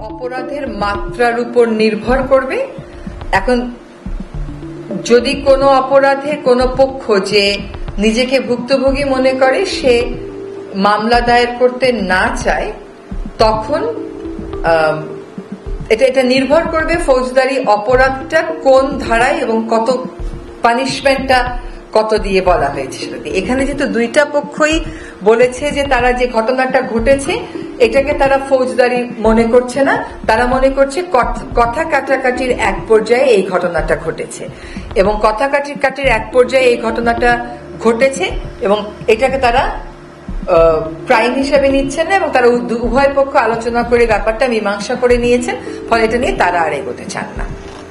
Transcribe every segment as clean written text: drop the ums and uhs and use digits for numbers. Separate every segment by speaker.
Speaker 1: অপরাধের মাত্রার উপর নির্ভর করবে। এখন যদি কোনো অপরাধে কোনো পক্ষ যে নিজেকে ভুক্তভোগী মনে করে সে মামলা দায়ের করতে না চায়, তখন এটা নির্ভর করবে ফৌজদারি অপরাধটা কোন ধারায় এবং কত পানিশমেন্টটা কত দিয়ে বলা হয়েছে সেটা। এখানে যেহেতু দুইটা পক্ষই বলেছে যে তারা যে ঘটনাটা ঘটেছে এটাকে তারা ফৌজদারি মনে করছে না, তারা মনে করছে কথা কাটাকাটির এক পর্যায়ে এই ঘটনাটা ঘটেছে এবং কথা কাটির এক পর্যায়ে এই ঘটনাটা ঘটেছে এবং এটাকে তারা ক্রাইম হিসেবে নিচ্ছেন না এবং তারা উভয় পক্ষ আলোচনা করে ব্যাপারটা মীমাংসা করে নিয়েছেন, ফলে এটা নিয়ে তারা আর এগোতে চান না।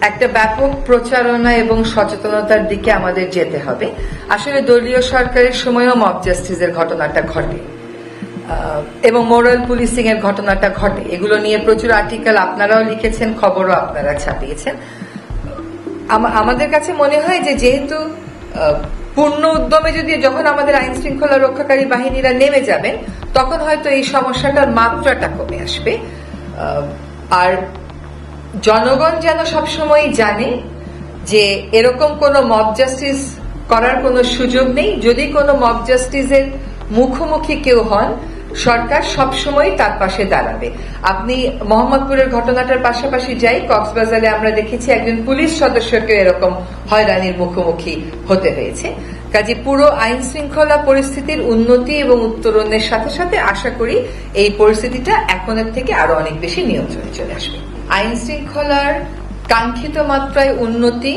Speaker 1: একটা ব্যাপক প্রচারণা এবং সচেতনতার দিকে আমাদের যেতে হবে। আসলে দলীয় সরকারের সময়ও মব জাস্টিসের ঘটনাটা ঘটে এবং মোরাল পুলিশিং এর ঘটনাটা ঘটে। এগুলো নিয়ে প্রচুর আর্টিকেল আপনারাও লিখেছেন, খবরও আপনারা ছাপিয়েছেন। আমাদের কাছে মনে হয় যে যেহেতু পূর্ণ উদ্যমে যদি যখন আমাদের আইন শৃঙ্খলা রক্ষাকারী বাহিনীরা নেমে যাবেন তখন হয়তো এই সমস্যাটার মাত্রাটা কমে আসবে। আর জনগণ যেন সবসময় জানে যে এরকম কোনো মব জাস্টিস করার কোনো সুযোগ নেই। যদি কোনো মব জাস্টিসের মুখোমুখি কেউ হন, সরকার সবসময় তার পাশে দাঁড়াবে। আপনি মোহাম্মদপুরের ঘটনাটার পাশাপাশি যাই, কক্সবাজারে আমরা দেখেছি একজন পুলিশ সদস্যকে এরকম হয়রানির মুখোমুখি হতে হয়েছে। কাজে পুরো আইন শৃঙ্খলা পরিস্থিতির উন্নতি এবং উত্তরণের সাথে সাথে আশা করি এই পরিস্থিতিটা এখনের থেকে আরো অনেক বেশি নিয়ন্ত্রণে চলে আসবে। আইন শৃঙ্খলার কাঙ্ক্ষিত মাত্রায় উন্নতি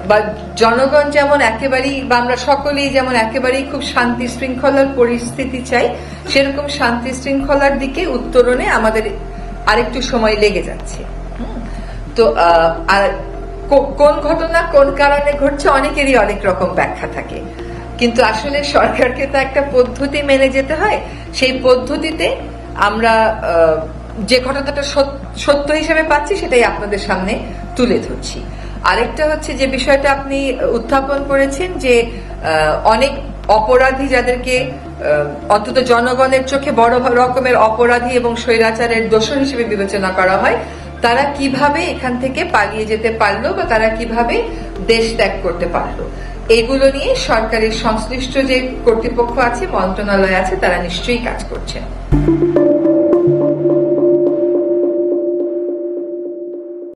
Speaker 1: বা জনগণ যেমন একেবারেই বা আমরা সকলেই যেমন একেবারেই খুব শান্তি শৃঙ্খলার পরিস্থিতি চাই, সেরকম শান্তি শৃঙ্খলার দিকে উত্তরণে আমাদের আরেকটু সময় লেগে যাচ্ছে। তো আর কোন ঘটনা কোন কারণে ঘটছে অনেকেরই অনেক রকম ব্যাখ্যা থাকে, কিন্তু আসলে সরকারকে তো একটা পদ্ধতি মেনে যেতে হয়। সেই পদ্ধতিতে আমরা যে ঘটনাটা সত্য হিসেবে পাচ্ছি সেটাই আপনাদের সামনে তুলে ধরছি। আরেকটা হচ্ছে যে বিষয়টা আপনি উত্থাপন করেছেন যে অনেক অপরাধী যাদেরকে অন্তত জনগণের চোখে বড় রকমের অপরাধী এবং স্বৈরাচারের দোষর হিসেবে বিবেচনা করা হয়, তারা কিভাবে এখান থেকে পালিয়ে যেতে পারলো বা তারা কিভাবে দেশ ত্যাগ করতে পারলো, এগুলো নিয়ে সরকারের সংশ্লিষ্ট যে কর্তৃপক্ষ আছে, মন্ত্রণালয় আছে, তারা নিশ্চয়ই কাজ করছেন।